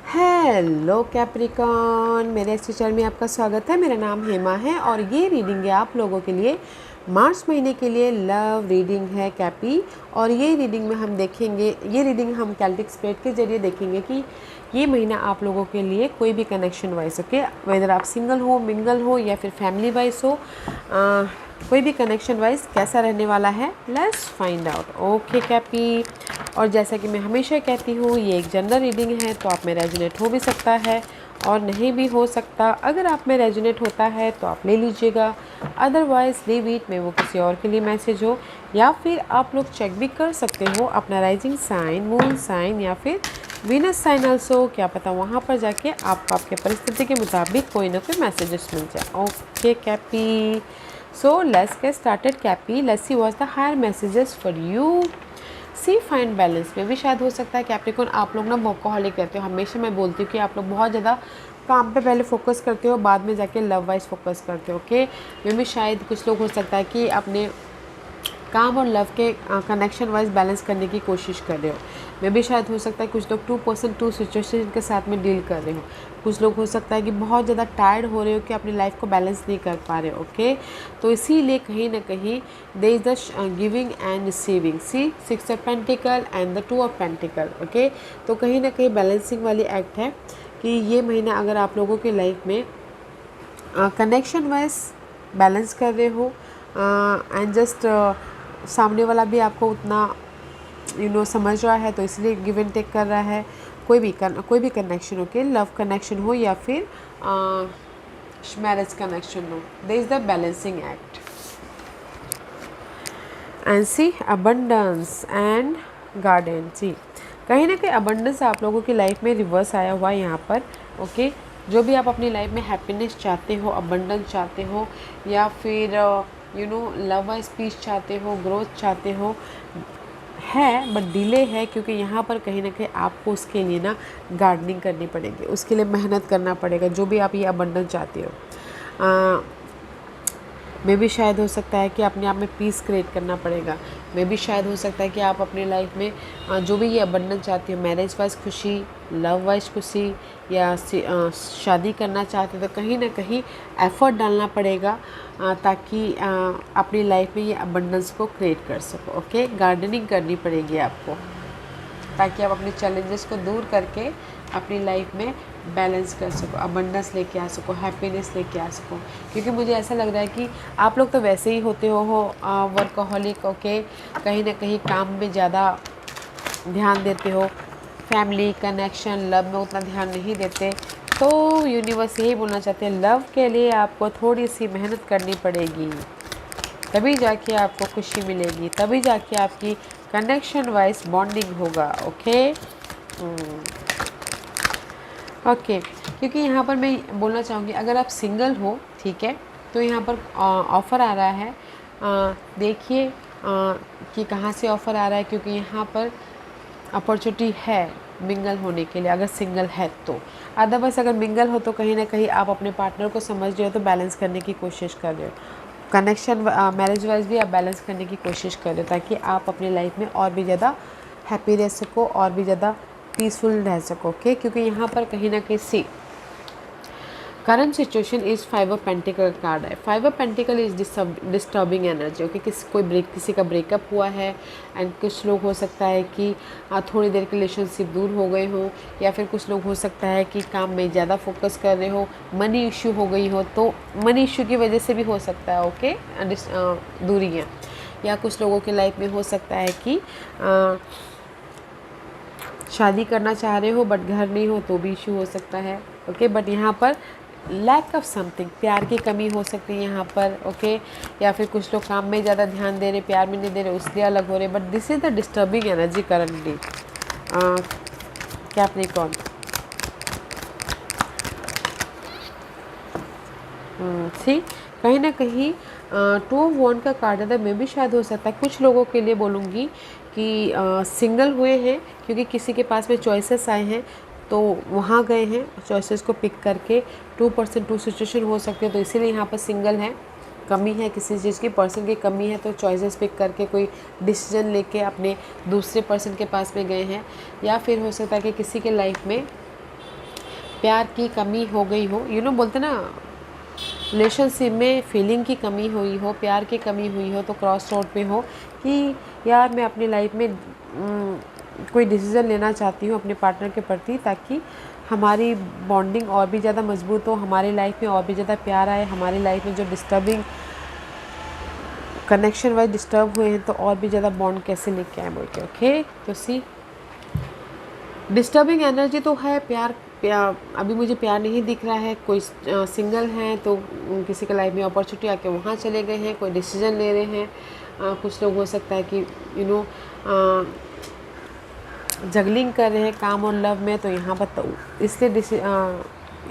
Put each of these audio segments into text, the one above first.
Hello Capricorn, मेरे इस channel में आपका स्वागत है। मेरा नाम हेमा है और ये रीडिंग है आप लोगों के लिए मार्च महीने के लिए लव रीडिंग है कैपी। और ये रीडिंग में हम देखेंगे, ये रीडिंग हम कैल्टिक स्प्रेड के जरिए देखेंगे कि ये महीना आप लोगों के लिए कोई भी कनेक्शन वाइज ओके, वेदर आप सिंगल हो, मिंगल हो या फिर फैमिली वाइज हो, कोई भी कनेक्शन वाइज कैसा रहने वाला है। Let's find out. ओके कैपी, और जैसा कि मैं हमेशा कहती हूँ ये एक जनरल रीडिंग है, तो आप में रेजोनेट हो भी सकता है और नहीं भी हो सकता। अगर आप में रेजोनेट होता है तो आप ले लीजिएगा, अदरवाइज़ लीव इट में वो किसी और के लिए मैसेज हो। या फिर आप लोग चेक भी कर सकते हो अपना राइजिंग साइन, मून साइन या फिर वीनस साइन ऑल्सो, क्या पता वहाँ पर जाके आपको आपके परिस्थिति के मुताबिक कोई ना कोई मैसेजेस मिल जाए। Okay Cappy, so let's get started Cappy. Let's see what's the higher messages for you. See find balance में भी शायद हो सकता है कैप्रिकॉन आप लोग ना वर्कोहॉलिक करते हो। हमेशा मैं बोलती हूँ कि आप लोग बहुत ज़्यादा काम पे पहले फोकस करते हो, बाद में जाके लव वाइज फोकस करते हो। ओके, में भी शायद कुछ लोग हो सकता है कि अपने काम और लव के कनेक्शन वाइज बैलेंस करने की कोशिश कर रहे हो। मे भी शायद हो सकता है कुछ लोग 2 सिचुएशन के साथ में डील कर रहे हो। कुछ लोग हो सकता है कि बहुत ज़्यादा टायर्ड हो रहे हो कि अपनी लाइफ को बैलेंस नहीं कर पा रहे हो। ओके, तो इसीलिए कहीं ना कहीं there is the giving and receiving, see 6 of pentacle and the 2 of pentacle. Okay, तो कहीं ना कहीं बैलेंसिंग वाली एक्ट है कि ये महीना अगर आप लोगों की लाइफ में कनेक्शन वाइज बैलेंस कर रहे हो एंड जस्ट सामने वाला भी आपको उतना समझ रहा है, तो इसलिए गिव एंड टेक कर रहा है। कोई भी कनेक्शन हो के, लव कनेक्शन हो या फिर मैरिज कनेक्शन हो, there is the balancing act. And see abundance and garden, see कहीं ना कहीं अबंडेंस आप लोगों की लाइफ में रिवर्स आया हुआ है यहाँ पर। ओके, जो भी आप अपनी लाइफ में हैप्पीनेस चाहते हो, अबंडेंस चाहते हो या फिर लव वाइज पीस चाहते हो, ग्रोथ चाहते हो, है बट डिले है, क्योंकि यहाँ पर कहीं ना कहीं आपको उसके लिए ना गार्डनिंग करनी पड़ेगी, उसके लिए मेहनत करना पड़ेगा। जो भी आप ये अबंडेंस चाहते हो, मे भी शायद हो सकता है कि अपने आप में पीस क्रिएट करना पड़ेगा। मे भी शायद हो सकता है कि आप अपनी लाइफ में जो भी ये अबंडेंस चाहती हो, मैरिज वाइज खुशी, लव वाइज खुशी या शादी करना चाहते हो, तो कहीं ना कहीं एफर्ट डालना पड़ेगा ताकि अपनी लाइफ में ये अबंडेंस को क्रिएट कर सको। ओके, गार्डनिंग करनी पड़ेगी आपको ताकि आप अपने चैलेंजेस को दूर करके अपनी लाइफ में बैलेंस कर सको, अबंडेंस लेके आ सको, हैप्पीनेस लेके आ सको। क्योंकि मुझे ऐसा लग रहा है कि आप लोग तो वैसे ही होते हो वर्कहॉलिक। ओके, कहीं ना कहीं काम में ज़्यादा ध्यान देते हो, फैमिली कनेक्शन लव में उतना ध्यान नहीं देते। तो यूनिवर्स यही बोलना चाहते हैं, लव के लिए आपको थोड़ी सी मेहनत करनी पड़ेगी, तभी जाके आपको खुशी मिलेगी, तभी जाके आपकी कनेक्शन वाइज बॉन्डिंग होगा। ओके ओके, क्योंकि यहाँ पर मैं बोलना चाहूँगी अगर आप सिंगल हो, ठीक है, तो यहाँ पर ऑफ़र आ रहा है। देखिए कि कहाँ से ऑफ़र आ रहा है, क्योंकि यहाँ पर अपॉर्चुनिटी है मिंगल होने के लिए अगर सिंगल है तो। अदरवाइज़ अगर मिंगल हो तो कहीं ना कहीं आप अपने पार्टनर को समझ रहे हो, तो बैलेंस करने की कोशिश कर रहे हो। कनेक्शन मैरिज वाइज भी आप बैलेंस करने की कोशिश कर रहे हो ताकि आप अपनी लाइफ में और भी ज़्यादा हैप्पी रह सको और भी ज़्यादा पीसफुल रह सको। ओके, क्योंकि यहाँ पर कहीं ना कहीं see current situation is 5 of pentacle card है। 5 of pentacle is disturbing energy. Okay, किसी का ब्रेकअप हुआ है एंड कुछ लोग हो सकता है कि थोड़ी देर के रिलेशनशिप दूर हो गए हो, या फिर कुछ लोग हो सकता है कि काम में ज़्यादा फोकस कर रहे हो, मनी इश्यू हो गई हो, तो मनी इश्यू की वजह से भी हो सकता है। ओके, दूरियाँ, या कुछ लोगों की लाइफ में हो सकता है कि शादी करना चाह रहे हो बट घर नहीं हो, तो भी इशू हो सकता है। ओके, बट यहाँ पर लैक ऑफ समथिंग, प्यार की कमी हो सकती है यहाँ पर। ओके, या फिर कुछ लोग काम में ज़्यादा ध्यान दे रहे, प्यार में नहीं दे रहे, उसलिए अलग हो रहे। But this is the disturbing energy currently Capricorn. See कहीं ना कहीं 2 ऑफ वॉन्ड का कार्ड है, मैं भी शायद हो सकता है कुछ लोगों के लिए बोलूँगी कि सिंगल हुए हैं, क्योंकि किसी के पास में चॉइसेस आए हैं तो वहाँ गए हैं चॉइसेस को पिक करके। 2 सिचुएशन हो सकते हैं, तो इसीलिए यहाँ पर सिंगल है। कमी है किसी चीज़ की, पर्सन की कमी है, तो चॉइसेस पिक करके कोई डिसीजन लेके अपने दूसरे पर्सन के पास में गए हैं। या फिर हो सकता है कि किसी के लाइफ में प्यार की कमी हो गई हो, बोलते ना रिलेशनशिप में फीलिंग की कमी हुई हो, प्यार की कमी हुई हो, तो क्रॉस रोड पे हो कि यार मैं अपनी लाइफ में कोई डिसीज़न लेना चाहती हूँ अपने पार्टनर के प्रति, ताकि हमारी बॉन्डिंग और भी ज़्यादा मजबूत हो, हमारी लाइफ में और भी ज़्यादा प्यार आए, हमारी लाइफ में जो डिस्टर्बिंग कनेक्शन वाइज डिस्टर्ब हुए हैं तो और भी ज़्यादा बॉन्ड कैसे लेके आए बोल के। ओके, तो सी डिस्टर्बिंग एनर्जी तो है, प्यार अभी मुझे प्यार नहीं दिख रहा है, कोई सिंगल हैं तो किसी के लाइफ में अपॉर्चुनिटी आके वहाँ चले गए हैं, कोई डिसीजन ले रहे हैं, कुछ लोग हो सकता है कि जगलिंग कर रहे हैं काम और लव में, तो यहाँ पर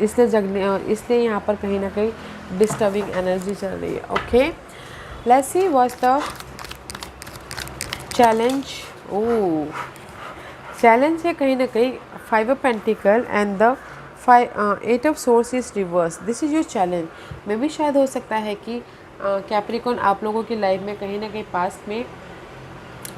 इसलिए यहाँ पर कहीं ना कहीं डिस्टर्बिंग एनर्जी चल रही है। Okay, let's see what's the challenge. Oh, challenge है कहीं ना कहीं 5 of pentacle and the 8 of source is reverse. This is your challenge. में भी शायद हो सकता है कि कैप्रिकॉन आप लोगों की लाइफ में कहीं ना कहीं पास्ट में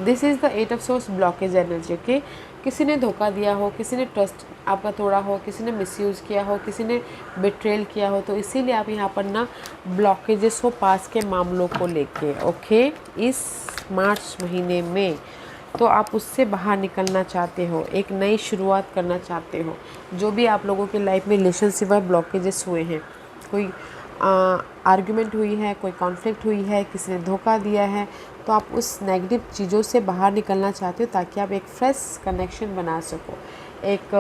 this is the 8 of source blockage energy. Okay, किसी ने धोखा दिया हो, किसी ने ट्रस्ट आपका तोड़ा हो, किसी ने मिसयूज़ किया हो, किसी ने बिट्रेल किया हो, तो इसीलिए आप यहाँ पर ना ब्लॉकेजेस हो पास के मामलों को लेके। ओके, इस मार्च महीने में तो आप उससे बाहर निकलना चाहते हो, एक नई शुरुआत करना चाहते हो। जो भी आप लोगों की लाइफ में रिलेशनशिप और ब्लॉकेजेस हुए हैं, कोई आर्गुमेंट हुई है, कोई कॉन्फ्लिक्ट हुई है, किसी ने धोखा दिया है, तो आप उस नेगेटिव चीज़ों से बाहर निकलना चाहते हो ताकि आप एक फ्रेश कनेक्शन बना सको, एक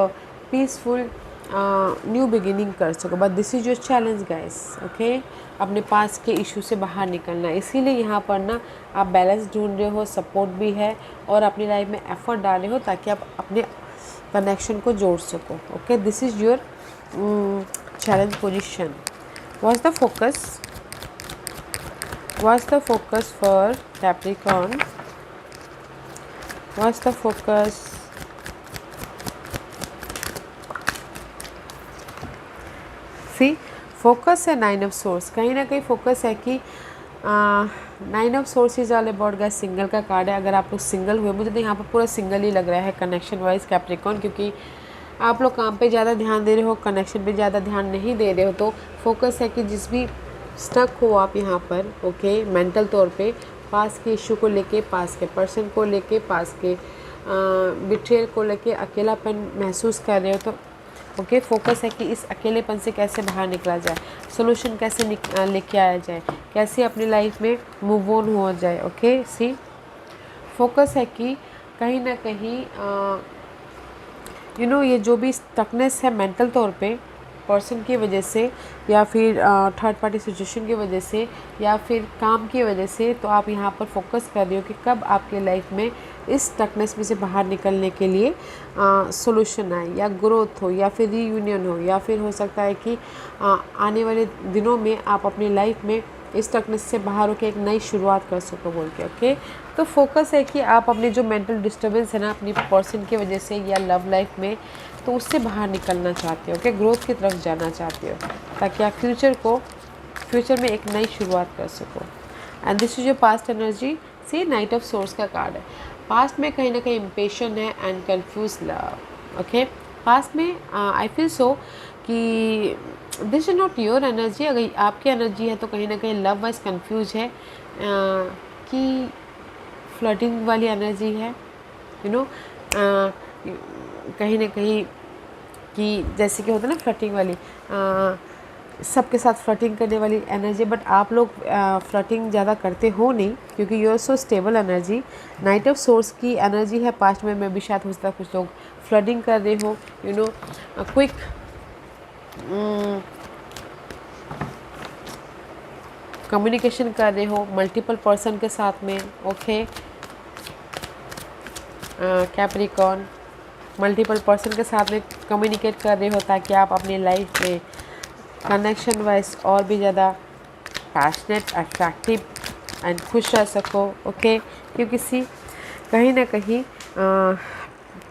पीसफुल न्यू बिगिनिंग कर सको। But this is your challenge guys. Okay, अपने पास के इशू से बाहर निकलना, इसीलिए यहाँ पर ना आप बैलेंस ढूंढ रहे हो, सपोर्ट भी है और अपनी लाइफ में एफर्ट डाल रहे हो ताकि आप अपने कनेक्शन को जोड़ सको। Okay, this is your challenge position. What's the focus? What's the focus for Capricorn? What's the focus? See, focus है 9 ऑफ सोर्स। कहीं ना कहीं फोकस है कि 9 of source is all about guys, single का कार्ड है। अगर आप लोग सिंगल हुए, मुझे तो यहाँ पर पूरा सिंगल ही लग रहा है कनेक्शन वाइज कैप्रिकॉन, क्योंकि आप लोग काम पे ज़्यादा ध्यान दे रहे हो, कनेक्शन पे ज़्यादा ध्यान नहीं दे रहे हो। तो फोकस है कि जिस भी स्टक हो आप यहाँ पर, ओके, मेंटल तौर पे पास के इशू को लेके, पास के पर्सन को लेके, पास के बिट्रेयल को लेके अकेलापन महसूस कर रहे हो, तो ओके, फोकस है कि इस अकेलेपन से कैसे बाहर निकला जाए, सोल्यूशन कैसे लेके आया जाए, कैसे अपनी लाइफ में मूव ऑन हो जाए। ओके, सी फोकस है कि कहीं ना कहीं ये जो भी स्टकनेस है मेंटल तौर पे पर्सन की वजह से, या फिर थर्ड पार्टी सिचुएशन की वजह से, या फिर काम की वजह से, तो आप यहाँ पर फोकस कर रहे हो कि कब आपके लाइफ में इस स्टकनेस में से बाहर निकलने के लिए सॉल्यूशन आए, या ग्रोथ हो, या फिर रीयूनियन हो, या फिर हो सकता है कि आने वाले दिनों में आप अपनी लाइफ में इस स्टकनेस से बाहर होकर एक नई शुरुआत कर सको बोल के। ओके, तो फोकस है कि आप अपने जो मेंटल डिस्टर्बेंस है ना अपनी पर्सन की वजह से या लव लाइफ में, तो उससे बाहर निकलना चाहते हो। ओके, ग्रोथ की तरफ जाना चाहते हो ताकि आप फ्यूचर में एक नई शुरुआत कर सको। And this is your past energy. See, knight of swords का कार्ड है। पास्ट में कहीं ना कहीं इम्पेशन है and confuse love. Okay, past में आई फील सो कि this is not your energy. अगर आपकी एनर्जी है तो कहीं ना कहीं लव वाइज कन्फ्यूज है, कि फ्लर्टिंग वाली एनर्जी है, कहीं ना कहीं कि जैसे कि होता है ना फ्लर्टिंग वाली, सबके साथ फ्लर्टिंग करने वाली एनर्जी। बट आप लोग फ्लर्टिंग ज़्यादा करते हो नहीं, क्योंकि you are so stable energy. Knight of swords की एनर्जी है। पास्ट में भी शायद हो सकता है कुछ लोग फ्लर्टिंग कर रहे हो, क्विक कम्युनिकेशन कर रहे हो मल्टीपल पर्सन के साथ में। ओके, कैप्रिकॉन मल्टीपल पर्सन के साथ में कम्युनिकेट कर रहे हो ताकि आप अपनी लाइफ में कनेक्शन वाइज और भी ज़्यादा पैशनेट, अट्रैक्टिव एंड खुश रह सको। ओके, क्योंकि कहीं ना कहीं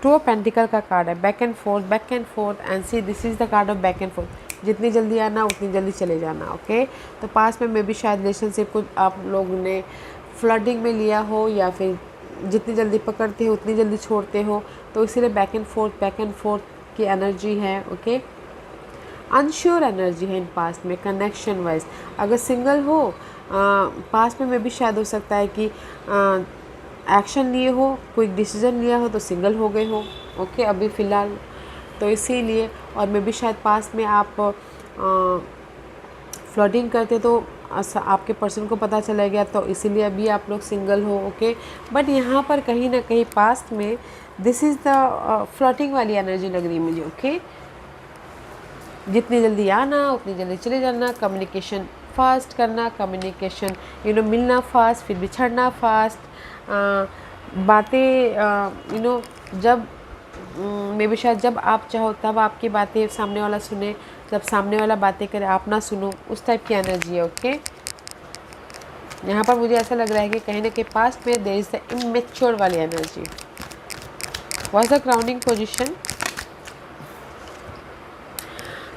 2 ऑफ पेंटिकल का कार्ड है, back and fourth and see this is the card of back and fourth. जितनी जल्दी आना उतनी जल्दी चले जाना। ओके, तो पास में भी शायद रिलेशनशिप को आप लोगों ने फ्लर्टिंग में लिया हो, या फिर जितनी जल्दी पकड़ते हो उतनी जल्दी छोड़ते हो, तो इसीलिए बैक एंड फोर्थ की एनर्जी है। ओके, अनश्योर एनर्जी है इन पास्ट में कनेक्शन वाइज। अगर सिंगल हो पास्ट में भी शायद हो सकता है कि एक्शन लिए हो, कोई डिसीजन लिया हो तो सिंगल हो गए हो। ओके, अभी फ़िलहाल तो इसीलिए। और मे भी शायद पास्ट में आप फ्लर्टिंग करते तो आपके पर्सन को पता चला गया, तो इसीलिए अभी आप लोग सिंगल हो। ओके, बट यहाँ पर कहीं ना कहीं पास्ट में दिस इज़ द फ्लर्टिंग वाली एनर्जी लग रही है मुझे। ओके, जितनी जल्दी आना उतनी जल्दी चले जाना, कम्युनिकेशन फास्ट करना, कम्युनिकेशन मिलना फास्ट, फिर बिछड़ना फास्ट, बातें जब मे भी शायद जब आप चाहो तब आपकी बातें सामने वाला सुने, जब सामने वाला बातें करे आप ना सुनो, उस टाइप की एनर्जी है। ओके, यहाँ पर मुझे ऐसा लग रहा है कि कहीं ना कहीं पास्ट में देयर इज़ द इमेच्योर वाली energy. What's the grounding position?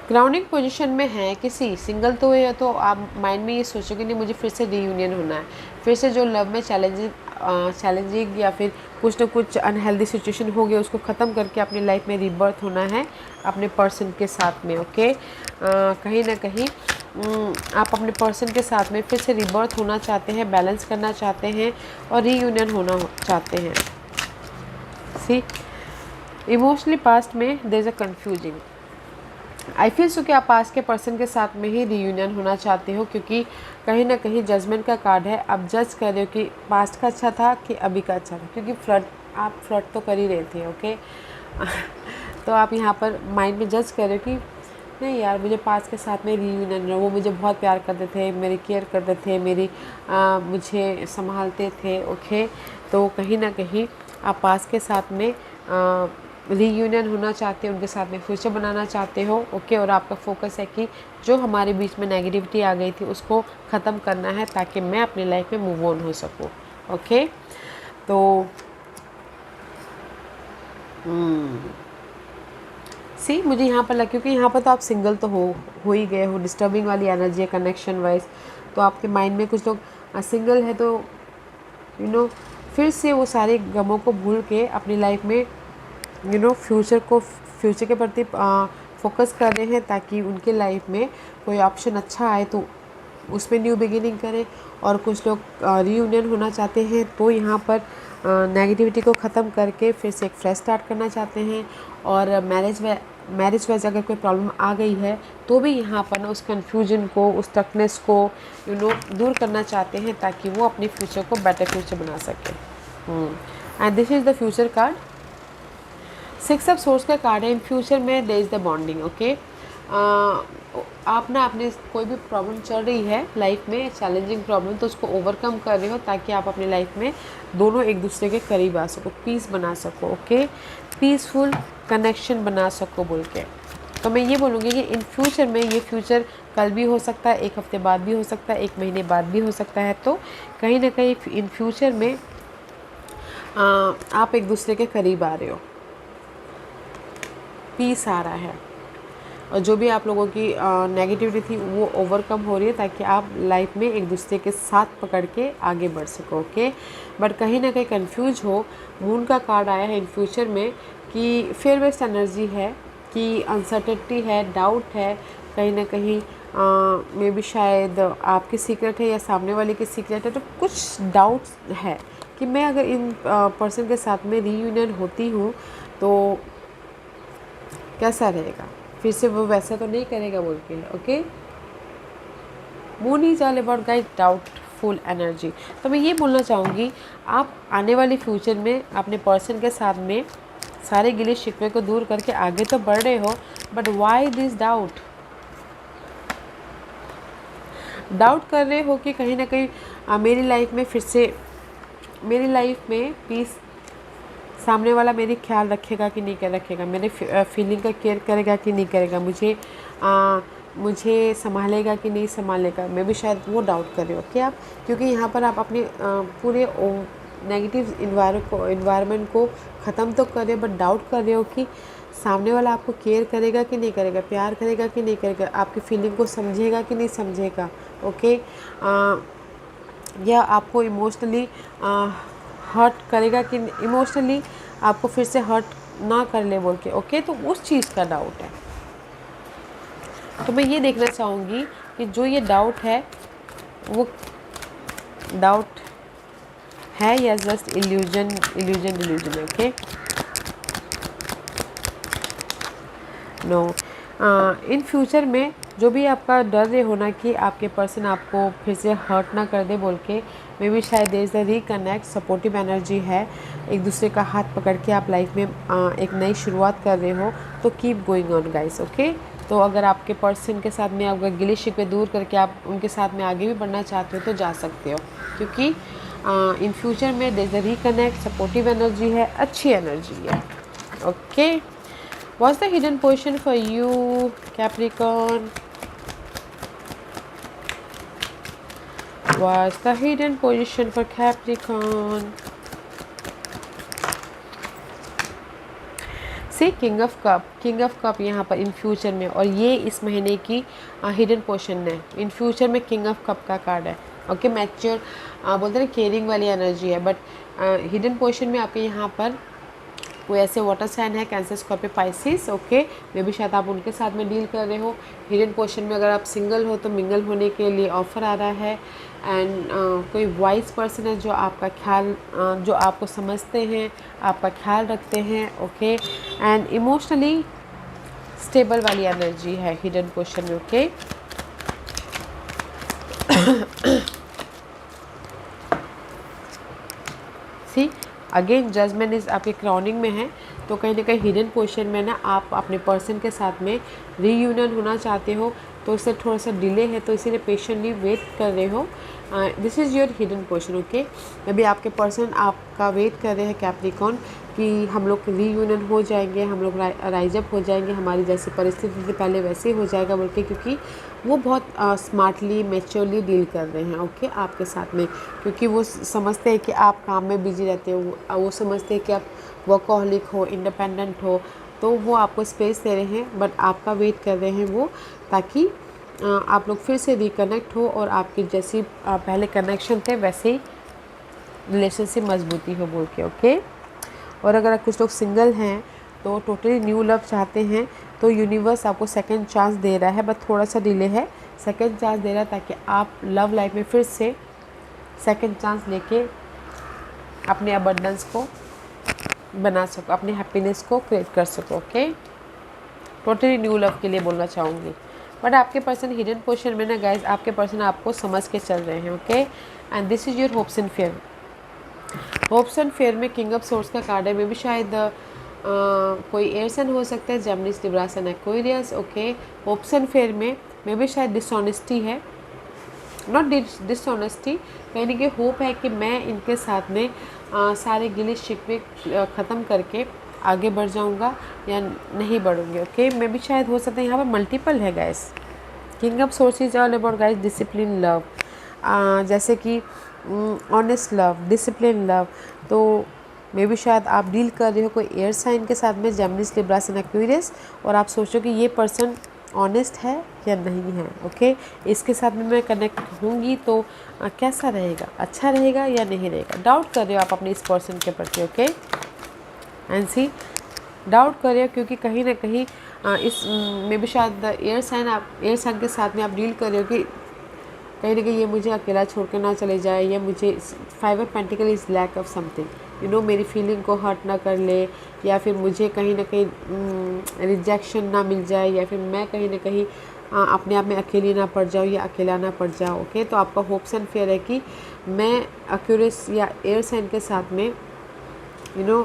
Grounding position में है किसी सिंगल तो है, तो आप माइंड में ये सोचोगे नहीं मुझे फिर से रीयूनियन होना है, फिर से जो लव में चैलेंजिंग या फिर कुछ ना कुछ अनहेल्दी सिचुएशन हो गया उसको ख़त्म करके अपनी लाइफ में रीबर्थ होना है अपने पर्सन के साथ में। ओके, कहीं ना कहीं आप अपने पर्सन के साथ में फिर से रीबर्थ होना चाहते हैं, बैलेंस करना चाहते हैं और रीयूनियन होना चाहते हैं। सी, इमोशनली पास्ट में there is a confusing. I feel so कि आप पास के पर्सन के साथ में ही रीयूनियन होना चाहते हो, क्योंकि कहीं ना कहीं जजमेंट का कार्ड है। आप जज कर रहे हो कि पास्ट का अच्छा था कि अभी का अच्छा था, क्योंकि आप फ्लर्ट तो कर ही रहे थे। ओके तो आप यहाँ पर माइंड में जज कर रहे हो कि नहीं यार, मुझे पास्ट के साथ में रीयूनियन, वो मुझे बहुत प्यार करते थे, मेरी केयर करते थे, मुझे संभालते थे। ओके, तो कहीं ना कहीं आप पास्ट के साथ में रीयूनियन होना चाहते हो, उनके साथ में फ्यूचर बनाना चाहते हो। ओके, और आपका फोकस है कि जो हमारे बीच में नेगेटिविटी आ गई थी उसको ख़त्म करना है ताकि मैं अपनी लाइफ में मूव ऑन हो सकूं। ओके, तो सी मुझे यहाँ पर लगा, क्योंकि यहाँ पर तो आप सिंगल तो हो ही गए हो, डिस्टर्बिंग वाली एनर्जी है कनेक्शन वाइज। तो आपके माइंड में कुछ लोग सिंगल है तो फिर से वो सारे गमों को भूल के अपनी लाइफ में फ्यूचर के प्रति फोकस कर रहे हैं ताकि उनके लाइफ में कोई ऑप्शन अच्छा आए तो उसमें न्यू बिगिनिंग करें। और कुछ लोग रीयूनियन होना चाहते हैं तो यहाँ पर नेगेटिविटी को ख़त्म करके फिर से एक फ्रेश स्टार्ट करना चाहते हैं। और मैरिज वाइज अगर कोई प्रॉब्लम आ गई है तो भी यहाँ पर ना उस कन्फ्यूजन को, उस टफनेस को दूर करना चाहते हैं ताकि वो अपने फ्यूचर को बेटर फ्यूचर बना सके। And this is the future card. 6 of swords का कार्ड है। इन फ्यूचर में there is the bonding. Okay, आप ना अपने कोई भी प्रॉब्लम चल रही है लाइफ में, चैलेंजिंग प्रॉब्लम, तो उसको ओवरकम कर रहे हो ताकि आप अपनी लाइफ में दोनों एक दूसरे के करीब आ सको, पीस बना सको। ओके, पीसफुल कनेक्शन बना सको बोल के। तो मैं ये बोलूँगी कि इन फ्यूचर में, ये फ्यूचर कल भी हो सकता है, एक हफ्ते बाद भी हो सकता है, एक महीने बाद भी हो सकता है। तो कहीं ना कहीं इन फ्यूचर में आप एक दूसरे के करीब आ रहे हो, पीस आ रहा है, और जो भी आप लोगों की नेगेटिविटी थी वो ओवरकम हो रही है ताकि आप लाइफ में एक दूसरे के साथ पकड़ के आगे बढ़ सको। ओके, बट कहीं ना कहीं कंफ्यूज हो। मून का कार्ड आया है इन फ्यूचर में कि फेयर वेस्ट एनर्जी है, कि अनसर्टेनिटी है, डाउट है, कहीं ना कहीं मे बी शायद आपकी सीक्रेट है या सामने वाले की सीक्रेट है। तो कुछ डाउट्स है कि मैं अगर इन पर्सन के साथ में रीयूनियन होती हूँ तो कैसा रहेगा, फिर से वो वैसा तो नहीं करेगा बोल के। Okay, moon is all about guys doubtful energy. तो मैं ये बोलना चाहूँगी, आप आने वाले फ्यूचर में अपने पर्सन के साथ में सारे गिले शिकवे को दूर करके आगे तो बढ़ रहे हो, बट वाई दिस डाउट कर रहे हो कि कहीं ना कहीं मेरी लाइफ में फिर से, मेरी लाइफ में पीस, सामने वाला मेरी ख्याल रखेगा कि नहीं रखेगा, मेरे फीलिंग का केयर करेगा कि नहीं करेगा, मुझे संभालेगा कि नहीं संभालेगा। मैं भी शायद वो डाउट कर रही हो क्या आप, क्योंकि यहाँ पर आप अपने पूरे नेगेटिव इन्वायरमेंट को ख़त्म तो कर रहे हो, बट डाउट कर रहे हो कि सामने वाला आपको केयर करेगा कि नहीं करेगा, प्यार करेगा कि नहीं करेगा, आपकी फीलिंग को समझेगा कि नहीं समझेगा। ओके, या आपको इमोशनली हर्ट करेगा कि इमोशनली आपको फिर से हर्ट ना कर ले बोल के। ओके, तो उस चीज़ का डाउट है। तो मैं ये देखना चाहूँगी कि जो ये डाउट है वो डाउट है या जस्ट इल्यूजन है। ओके, नो, इन फ्यूचर में जो भी आपका डर रहे होना कि आपके पर्सन आपको फिर से हर्ट ना कर दे बोल के, मे बी शायद there is the reconnect, supportive energy है, एक दूसरे का हाथ पकड़ के आप लाइफ में एक नई शुरुआत कर रहे हो, तो keep going on guys. Okay, तो अगर आपके पर्सन के साथ में आपका गिले शिकवे दूर करके आप उनके साथ में आगे भी बढ़ना चाहते हो तो जा सकते हो, क्योंकि इन फ्यूचर में there is the reconnect, supportive energy है, अच्छी एनर्जी है। Okay, what's the hidden position for you Capricorn? What's the hidden position for Capricorn? See, King of Cup यहाँ पर इन फ्यूचर में, और ये इस महीने की हिडन पोजिशन है। इन फ्यूचर में किंग ऑफ कप का कार्ड है। ओके, मैच्योर बोलते हैं केयरिंग वाली एनर्जी है, बट हिडन पोजिशन में आपके यहाँ पर कोई ऐसे वाटर साइन है, कैंसर, स्कॉर्पियो, पाइसिस। ओके, मे भी शायद आप उनके साथ में डील कर रहे हो। हिडन पोजिशन में अगर आप सिंगल हो तो मिंगल होने के लिए ऑफर आ रहा है। एंड कोई वाइज पर्सन है जो आपका ख्याल जो आपको समझते हैं, आपका ख्याल रखते हैं। ओके, एंड इमोशनली स्टेबल वाली एनर्जी है हिडन पोजिशन में। Okay, see again judgement is आपके क्राउनिंग में है, तो कहीं ना कहीं हिडन पोजीशन में ना आप अपने पर्सन के साथ में रीयूनियन होना चाहते हो, तो इससे थोड़ा सा डिले है, तो इसीलिए पेशेंटली वेट कर रहे हो। This is your hidden position. Okay, अभी आपके पर्सन आपका वेट कर रहे हैं कैप्रिकॉर्न कि हम लोग रीयूनियन हो जाएंगे, हम लोग राइज अप हो जाएंगे, हमारी जैसी परिस्थिति थी पहले वैसे ही हो जाएगा बोल के, क्योंकि वो बहुत स्मार्टली मैच्योरली डील कर रहे हैं। ओके, आपके साथ में, क्योंकि वो समझते हैं कि आप काम में बिजी रहते हो, वो समझते हैं कि आप वर्कहॉलिक हो, इंडिपेंडेंट हो, तो वो आपको स्पेस दे रहे हैं, बट आपका वेट कर रहे हैं वो, ताकि आप लोग फिर से रिकनेक्ट हो और आपकी जैसी पहले कनेक्शन थे वैसे ही रिलेशनशिप मजबूती हो बोल के। ओके, और अगर कुछ लोग सिंगल हैं तो टोटली न्यू लव चाहते हैं, तो यूनिवर्स आपको सेकंड चांस दे रहा है, बट थोड़ा सा डिले है, सेकंड चांस दे रहा है ताकि आप लव लाइफ में फिर से सेकंड चांस लेके अपने अबंडेंस को बना सको, अपने हैप्पीनेस को क्रिएट कर सको। ओके, टोटली न्यू लव के लिए बोलना चाहूँगी। बट आपके पर्सन हिडन पोजीशन में ना गाइज, आपके पर्सन आपको समझ के चल रहे हैं। Okay, and this is your hopes and fair. Hopes and fair में किंग ऑफ सोर्स का कार्ड है, मे भी शायद कोई एयर साइन हो सकता है, Gemini, Libra and Aquarius. Okay, hopes and fair में मे भी शायद डिसऑनेस्टी है, नॉट डिसऑनेस्टी, कहने की होप है कि मैं इनके साथ में सारे गिले शिकवे ख़त्म करके आगे बढ़ जाऊंगा या नहीं बढ़ूंगी। ओके, मैं भी शायद हो सकता है, यहाँ पर मल्टीपल है guys. King of source is all about guys discipline love, जैसे कि ऑनेस्ट लव, डिसिप्लिन लव। तो मे भी शायद आप डील कर रहे हो कोई एयर साइन के साथ में, जेमिनी, लिब्रा एंड एक्वेरियस, और आप सोचो कि ये पर्सन ऑनेस्ट है या नहीं है। ओके, इसके साथ में मैं कनेक्ट होंगी तो कैसा रहेगा, अच्छा रहेगा या नहीं रहेगा। डाउट कर रहे हो आप अपने इस पर्सन के प्रति। ओके, एंड सी डाउट कर रहे हो क्योंकि कहीं ना कहीं इस में भी शायद एयर साइन के साथ में आप डील कर रहे हो कि कहीं ना कहीं ये मुझे अकेला छोड़ कर ना चले जाए, या मुझे 5 of pentacle is lack of something, you know, मेरी फीलिंग को हर्ट ना कर ले, या फिर मुझे कहीं ना कहीं रिजेक्शन ना मिल जाए, या फिर मैं कहीं ना कहीं अपने आप में अकेली ना पड़ जाऊँ या अकेला ना पड़ जाऊँ। ओके, तो आपका होप्स एंड फेयर है कि मैं एक्यूरेस या एयर साइन के साथ में यू नो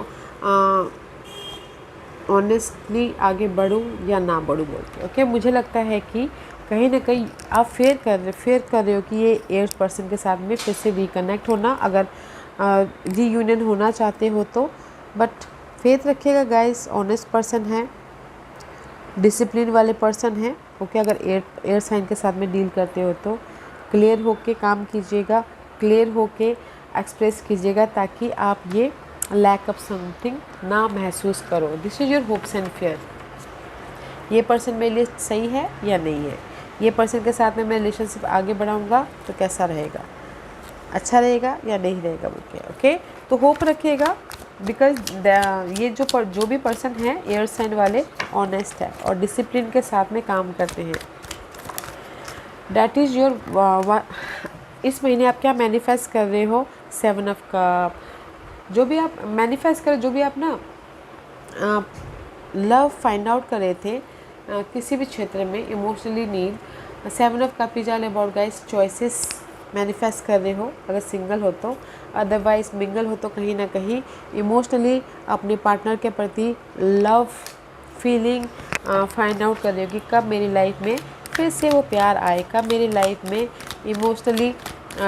ऑनेस्टली आगे बढ़ूँ या ना बढ़ूँ बोल के। ओके, मुझे लगता है कि कहीं ना कहीं आप फेयर कर रहे हो कि ये एयर पर्सन के साथ में फिर से रिकनेक्ट होना, अगर रीयूनियन होना चाहते हो तो, बट फेथ रखिएगा गाइस, ऑनेस्ट पर्सन है, डिसिप्लिन वाले पर्सन है। ओके, अगर एयर साइन के साथ में डील करते हो तो क्लियर होके काम कीजिएगा, क्लियर होके एक्सप्रेस कीजिएगा, ताकि आप ये लैक ऑफ समथिंग ना महसूस करो। This is your hopes and fair. ये पर्सन मेरे लिए सही है या नहीं है, ये पर्सन के साथ में मैं रिलेशनशिप आगे बढ़ाऊँगा तो कैसा रहेगा, अच्छा रहेगा या नहीं रहेगा बोल के। ओके, तो होप रखिएगा, बिकॉज ये जो भी पर्सन है एयर साइन वाले ऑनेस्ट है और डिसिप्लिन के साथ में काम करते हैं। डैट इज़ योर इस महीने आप क्या मैनिफेस्ट कर रहे हो? 7 ऑफ कप। जो भी आप मैनिफेस्ट करें, जो भी आप ना लव फाइंड आउट कर रहे थे किसी भी क्षेत्र में, emotionally need, 7 of cup is all about guys choices manifest कर रहे हो अगर सिंगल हो तो, अदरवाइज मिंगल हो तो कहीं ना कहीं इमोशनली अपने पार्टनर के प्रति लव फीलिंग फाइंड आउट कर रहे हो कि कब मेरी लाइफ में फिर से वो प्यार आए, कब मेरी लाइफ में इमोशनली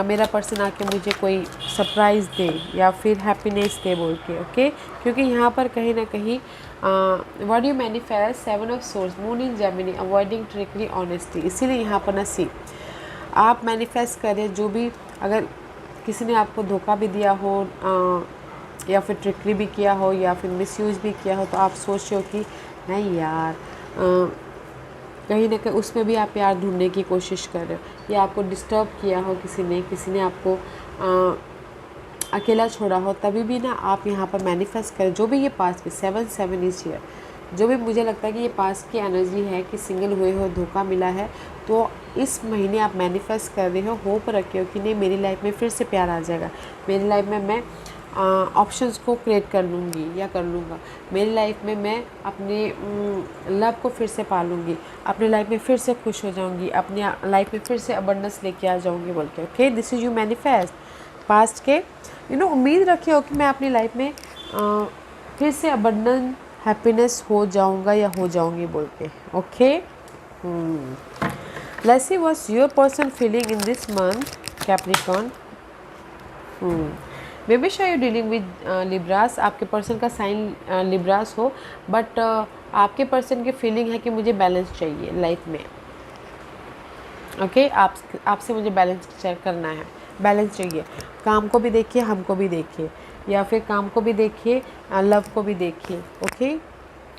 मेरा पर्सन आके मुझे कोई सरप्राइज़ दे या फिर हैप्पीनेस दे बोल के। ओके, क्योंकि यहाँ पर कहीं ना कहीं what you manifest 7 of source, moon in Gemini, avoiding trickery honesty. इसीलिए यहाँ पर ना सी आप मैनिफेस्ट करें, जो भी अगर किसी ने आपको धोखा भी दिया हो या फिर ट्रिकरी भी किया हो या फिर मिसयूज़ भी किया हो, तो आप सोच रहे हो कि नहीं यार कहीं ना कहीं उसमें भी आप प्यार ढूंढने की कोशिश कर रहे हो, या आपको डिस्टर्ब किया हो किसी ने आपको अकेला छोड़ा हो, तभी भी ना आप यहाँ पर मैनिफेस्ट करें जो भी ये पास की 7 इज हियर, जो भी मुझे लगता है कि ये पास की एनर्जी है कि सिंगल हुए हो, धोखा मिला है, तो इस महीने आप मैनिफेस्ट कर रहे हो, होप रखे हो कि नहीं मेरी लाइफ में फिर से प्यार आ जाएगा, मेरी लाइफ में मैं ऑप्शंस को क्रिएट कर लूँगी या कर लूँगा, मेरी लाइफ में मैं अपने लव को फिर से पालूँगी, अपनी लाइफ में फिर से खुश हो जाऊँगी, अपनी लाइफ में फिर से अबंडेंस लेके आ जाऊँगी बोल के। Okay, this is you manifest past के उम्मीद रखे हो कि मैं अपनी लाइफ में फिर से अबंडेंस हैप्पीनेस हो जाऊँगा या हो जाऊँगी बोल के। Okay, let's see what's your person feeling in this month Capricorn. May be शायद यू डीलिंग विद लिब्रास, आपके पर्सन का साइन लिब्रास हो, बट आपके पर्सन की फीलिंग है कि मुझे बैलेंस चाहिए लाइफ में। ओके, आपसे मुझे बैलेंस चेक करना है, बैलेंस चाहिए, काम को भी देखिए, हमको भी देखिए, या फिर काम को भी देखिए, लव को भी देखिए। ओके,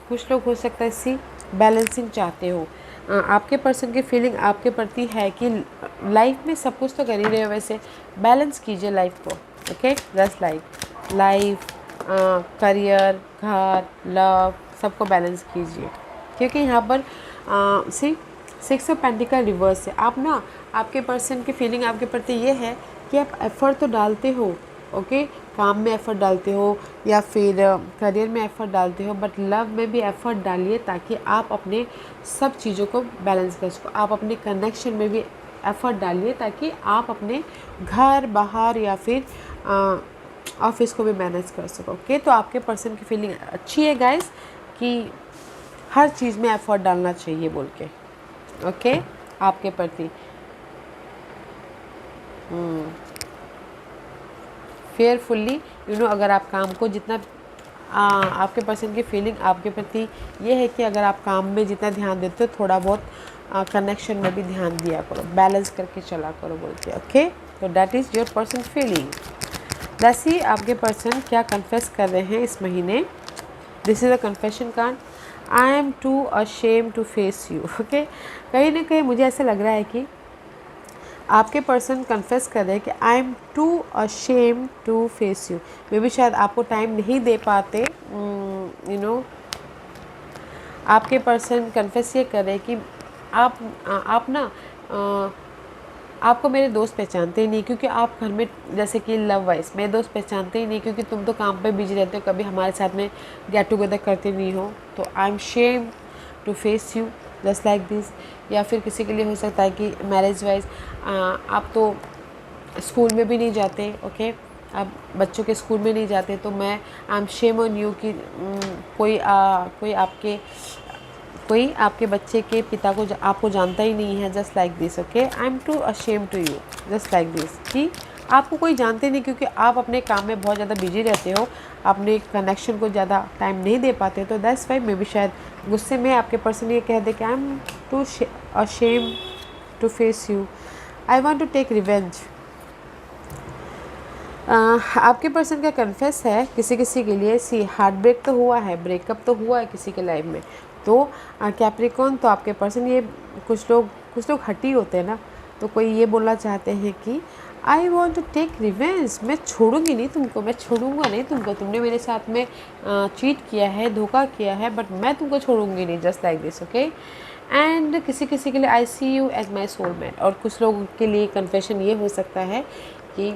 कुछ लोग हो सकता है इसी बैलेंसिंग चाहते हो। आपके पर्सन की फीलिंग आपके प्रति है कि लाइफ में सब कुछ तो कर ही रहे हो, वैसे बैलेंस कीजिए लाइफ को। ओके, जस्ट लाइफ करियर, घर, लव, सबको बैलेंस कीजिए, क्योंकि यहाँ पर सी 6 ऑफ पेंटिकल रिवर्स है। आप ना आपके पर्सन की फीलिंग आपके प्रति ये है कि आप एफ़र्ट तो डालते हो, ओके, काम में एफ़र्ट डालते हो या फिर करियर में एफ़र्ट डालते हो, बट लव में भी एफ़र्ट डालिए ताकि आप अपने सब चीज़ों को बैलेंस कर सको। आप अपने कनेक्शन में भी एफ़र्ट डालिए ताकि आप अपने घर, बाहर या फिर ऑफिस को भी मैनेज कर सको। ओके, तो आपके पर्सन की फीलिंग अच्छी है गाइस कि हर चीज़ में एफ़र्ट डालना चाहिए बोल के। ओके, आपके प्रति फेयरफुल्ली अगर आप काम को जितना आपके पर्सन की फीलिंग आपके प्रति ये है कि अगर आप काम में जितना ध्यान देते हो, थोड़ा बहुत कनेक्शन में भी ध्यान दिया करो, बैलेंस करके चला करो बोलते। ओके, तो that is your person feeling. Let's see आपके पर्सन क्या कन्फेस कर रहे हैं इस महीने। This is a confession card. I am too ashamed to face you. Okay, कहीं ना कहीं मुझे ऐसा लग रहा है कि आपके पर्सन कन्फेस कर रहे हैं कि I am too ashamed to face you. Maybe शायद आपको टाइम नहीं दे पाते, आपके पर्सन कन्फेस ये कर रहे हैं कि आप ना आपको मेरे दोस्त पहचानते ही नहीं, क्योंकि आप घर में जैसे कि लव वाइज मेरे दोस्त पहचानते ही नहीं, क्योंकि तुम तो काम पे बिजी रहते हो, कभी हमारे साथ में गेट टुगेदर करते नहीं हो। तो I am shame to face you just like this. या फिर किसी के लिए हो सकता है कि मैरिज वाइज आप तो स्कूल में भी नहीं जाते, ओके, आप बच्चों के स्कूल में नहीं जाते, तो मैं आई एम शेम ऑन यू कि कोई आपके बच्चे के पिता को आपको जानता ही नहीं है, just like this. Okay, I am too ashamed to you just like this, कि आपको कोई जानते नहीं, क्योंकि आप अपने काम में बहुत ज़्यादा बिजी रहते हो, अपने कनेक्शन को ज़्यादा टाइम नहीं दे पाते। तो दैट्स वाई मे बी शायद गुस्से में आपके पर्सन ये कह दे कि I am too ashamed to face you, I want to take revenge. आपके पर्सन का कन्फेस है किसी के लिए सी हार्ट ब्रेक तो हुआ है, ब्रेकअप तो हुआ है किसी के लाइफ में। तो कैप्रिकॉर्न, तो आपके पर्सन ये कुछ लोग हटी होते हैं ना, तो कोई ये बोलना चाहते हैं कि I want to take revenge, मैं छोड़ूंगी नहीं तुमको, मैं छोड़ूंगा नहीं तुमको, तुमने मेरे साथ में चीट किया है, धोखा किया है, बट मैं तुमको छोड़ूंगी नहीं, just like this. Okay, and किसी किसी के लिए आई सी यू एज माई सोलमेट। और कुछ लोगों के लिए कन्फेशन ये हो सकता है कि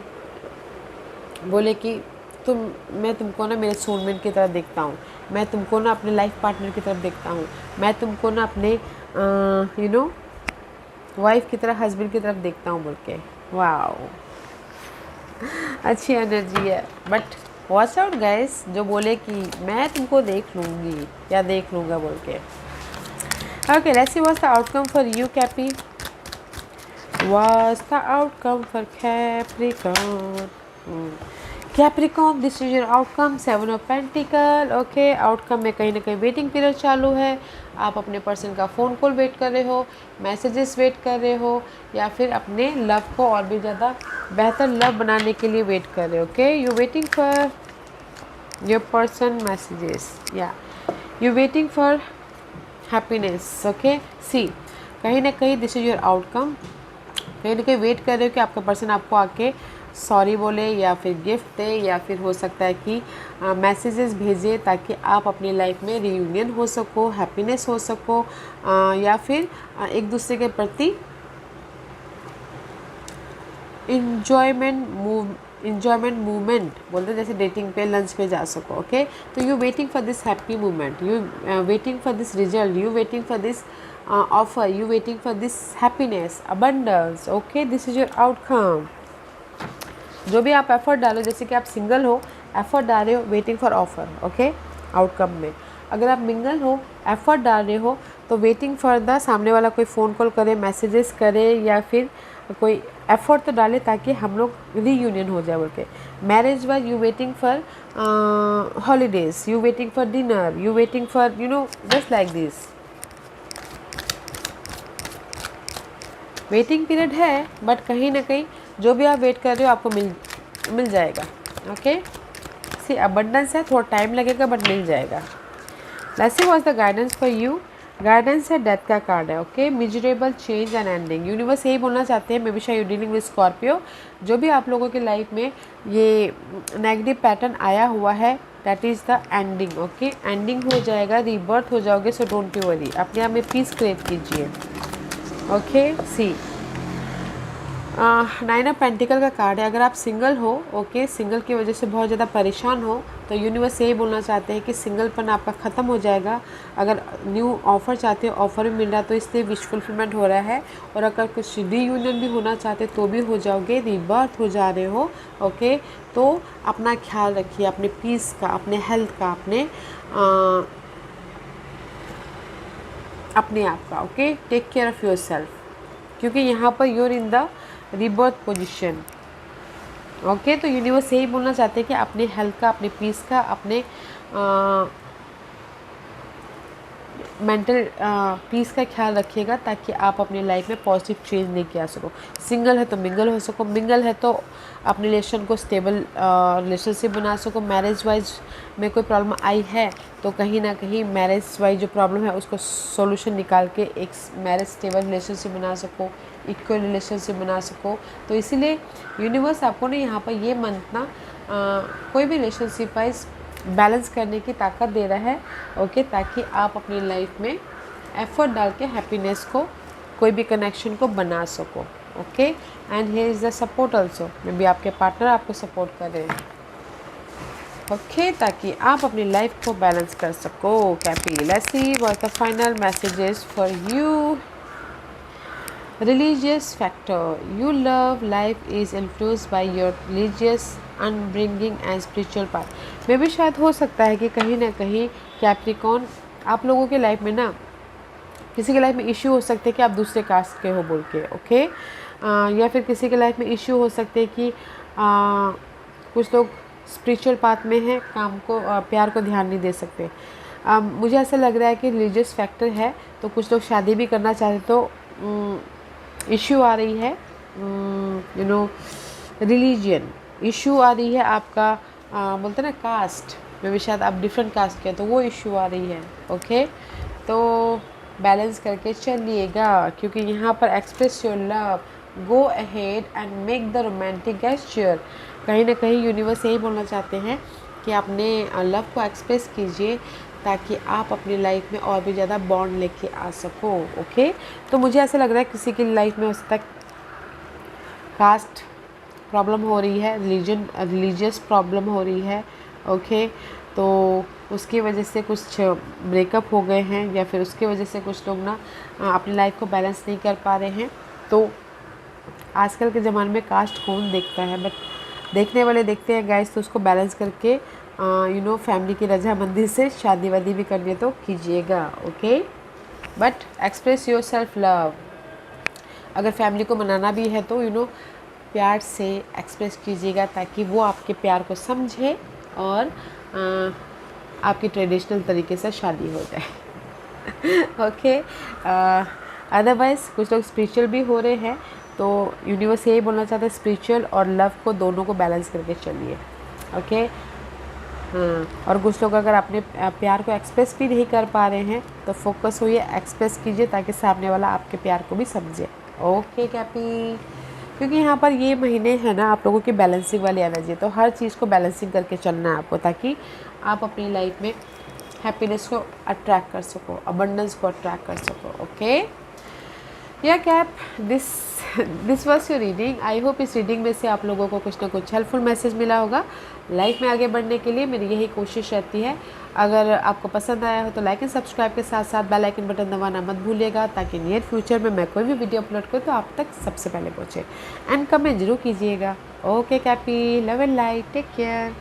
बोले कि मैं तुमको ना मेरे सोलमेट की तरफ देखता हूँ, मैं तुमको ना अपने लाइफ पार्टनर की तरफ देखता हूँ, मैं तुमको ना अपने वाइफ की तरह, हस्बैंड की तरफ देखता हूँ बोल के। वाओ, अच्छी एनर्जी है। बट वॉच आउट गाइस, जो बोले कि मैं तुमको देख लूँगी या देख लूँगा बोल के। Okay, let's see what's the outcome for you Cappy. What's the outcome for Capricorn? Capricorn, this is your outcome, 7 of Pentacle. Okay, outcome में कहीं ना कहीं वेटिंग पीरियड चालू है। आप अपने पर्सन का फ़ोन कॉल वेट कर रहे हो, मैसेजेस वेट कर रहे हो, या फिर अपने लव को और भी ज़्यादा बेहतर लव बनाने के लिए वेट कर रहे हो। Okay, you waiting for your person messages, या you waiting for happiness. Okay, see कहीं ना कहीं दिस इज़ योर आउटकम। कहीं ना कहीं वेट कर रहे हो कि आपका पर्सन आपको आके सॉरी बोले, या फिर गिफ्ट दे, या फिर हो सकता है कि मैसेजेस भेजे ताकि आप अपनी लाइफ में रियूनियन हो सको, हैप्पीनेस हो सको, या फिर एक दूसरे के प्रति इंजॉयमेंट मूवमेंट बोलते हैं, जैसे डेटिंग पे, लंच पे जा सको। ओके, तो you waiting for this happy movement, you waiting for this result, you waiting for this offer, you waiting for this happiness, abundance. Okay, this is your outcome. जो भी आप एफर्ट डालो, जैसे कि आप सिंगल हो, एफर्ट डाल रहे हो, waiting for offer. Okay, outcome में अगर आप मिंगल हो, एफर्ट डाल रहे हो, तो वेटिंग फॉर द सामने वाला कोई फ़ोन कॉल करे, मैसेजेस करे, या फिर कोई एफर्ट तो डाले ताकि हम लोग रीयूनियन हो जाए बोल के। Marriage wise you waiting for holidays, you waiting for dinner, you waiting for just like this. Waiting period है, बट कहीं ना कहीं जो भी आप वेट कर रहे हो आपको मिल जाएगा। ओके, सी अबंडेंस है, थोड़ा टाइम लगेगा बट मिल जाएगा। Let's see what's the guidance for you. Guidance है, डेथ का कार्ड है। Okay, miserable change and ending. Universe यही बोलना चाहते हैं, मे बी शायद यू डीलिंग विद स्कॉर्पियो, जो भी आप लोगों की लाइफ में ये नेगेटिव पैटर्न आया हुआ है, that is the ending. Okay, ending हो जाएगा, रीबर्थ हो जाओगे, सो डोंट यू वरी, अपने आप में पीस क्रिएट कीजिए। ओके, सी 9 ऑफ पेंटिकल का कार्ड है। अगर आप सिंगल हो, ओके, सिंगल की वजह से बहुत ज़्यादा परेशान हो, तो यूनिवर्स यही बोलना चाहते हैं कि सिंगलपन आपका ख़त्म हो जाएगा। अगर न्यू ऑफ़र चाहते हो, ऑफ़र भी मिल रहा है, तो इसलिए विश फुलफिलमेंट हो रहा है। और अगर कुछ रीयूनियन भी होना चाहते तो भी हो जाओगे, रीबर्थ हो जा रहे हो। ओके, तो अपना ख्याल रखिए, अपने पीस का, अपने हेल्थ का, अपने आप का। Okay, take care of yourself, क्योंकि यहाँ पर you're in the rebirth position. Okay, तो यूनिवर्स यही बोलना चाहते हैं कि अपने हेल्थ का, अपने पीस का, अपने मेंटल पीस का ख्याल रखिएगा, ताकि आप अपनी लाइफ में पॉजिटिव चेंज लेके आ सको। सिंगल है तो मिंगल हो सको, मिंगल है तो अपने रिलेशन को स्टेबल रिलेशनशिप बना सको। मैरिज वाइज में कोई प्रॉब्लम आई है तो कहीं ना कहीं मैरिज वाइज जो प्रॉब्लम है उसको सॉल्यूशन निकाल के एक मैरिज स्टेबल रिलेशनशिप बना सको, इक्वल रिलेशनशिप बना सको। तो इसीलिए यूनिवर्स आपको ना यहाँ पर ये मंथ ना कोई भी रिलेशनशिप वाइज बैलेंस करने की ताकत दे रहा है। ओके, ताकि आप अपनी लाइफ में एफर्ट डाल के हैप्पीनेस को, कोई भी कनेक्शन को बना सको। Okay, and here is the support also, may be आपके पार्टनर आपको सपोर्ट कर रहे हैं। ओके, ताकि आप अपनी लाइफ को बैलेंस कर सको। Cappy, let's see what the final messages for you. Religious factor, you love life is influenced by your religious upbringing and spiritual path. मे भी शायद हो सकता है कि कहीं ना कहीं कैप्रिकॉर्न आप लोगों के लाइफ में ना, किसी के लाइफ में इश्यू हो सकते हैं कि आप दूसरे कास्ट के हो बोल के। ओके, या फिर किसी के लाइफ में इश्यू हो सकते हैं कि कुछ लोग स्पिरिचुअल पाथ में हैं, काम को प्यार को ध्यान नहीं दे सकते। मुझे ऐसा लग रहा है कि रिलीजियस फैक्टर है, तो कुछ लोग शादी भी करना चाहते तो इश्यू आ रही है, रिलीजियन इशू आ रही है आपका, बोलते हैं ना कास्ट में भी, शायद आप डिफरेंट कास्ट के, तो वो इशू आ रही है। ओके, तो बैलेंस करके चलिएगा, क्योंकि यहाँ पर express your love, go ahead and make the romantic gesture. कहीं ना कहीं यूनिवर्स यही बोलना चाहते हैं कि अपने लव को एक्सप्रेस कीजिए, ताकि आप अपनी लाइफ में और भी ज़्यादा बॉन्ड लेके आ सको। ओके, तो मुझे ऐसा लग रहा है किसी की लाइफ में उस तक कास्ट प्रॉब्लम हो रही है, रिलीजियस प्रॉब्लम हो रही है। ओके, तो उसकी वजह से कुछ ब्रेकअप हो गए हैं या फिर उसकी वजह से कुछ लोग ना अपनी लाइफ को बैलेंस नहीं कर पा रहे हैं। तो आजकल के ज़माने में कास्ट कौन देखता है, बट देखने वाले देखते हैं गाइस। तो उसको बैलेंस करके फैमिली की रजामंदी से शादी वादी भी करनी है तो कीजिएगा। Okay, but express your self love. अगर फैमिली को मनाना भी है तो प्यार से एक्सप्रेस कीजिएगा ताकि वो आपके प्यार को समझे और आपकी ट्रेडिशनल तरीके से शादी हो जाए। ओके, अदरवाइज़ कुछ लोग स्पिरिचुअल भी हो रहे हैं, तो यूनिवर्स यही बोलना चाहता है स्पिरिचुअल और लव को दोनों को बैलेंस करके चलिए। ओके, और कुछ लोग अगर अपने प्यार को एक्सप्रेस भी नहीं कर पा रहे हैं तो फोकस होइए, एक्सप्रेस कीजिए ताकि सामने वाला आपके प्यार को भी समझे। ओके कैपी, क्योंकि यहाँ पर ये महीने हैं ना आप लोगों की बैलेंसिंग वाली एनर्जी, तो हर चीज़ को बैलेंसिंग करके चलना है आपको ताकि आप अपनी लाइफ में हैप्पीनेस को अट्रैक्ट कर सको, अबंडेंस को अट्रैक्ट कर सको। ओके या cap, this was your reading. I hope इस रीडिंग में से आप लोगों को कुछ ना कुछ हेल्पफुल मैसेज मिला होगा। लाइफ में आगे बढ़ने के लिए मेरी यही कोशिश रहती है। अगर आपको पसंद आया हो तो लाइक एंड सब्सक्राइब के साथ साथ बेल आइकन बटन दबाना मत भूलिएगा ताकि नियर फ्यूचर में मैं कोई भी वीडियो अपलोड करूँ तो आप तक सबसे पहले पहुँचे। एंड कमेंट जरूर कीजिएगा। Okay Cappy, love and light, take care.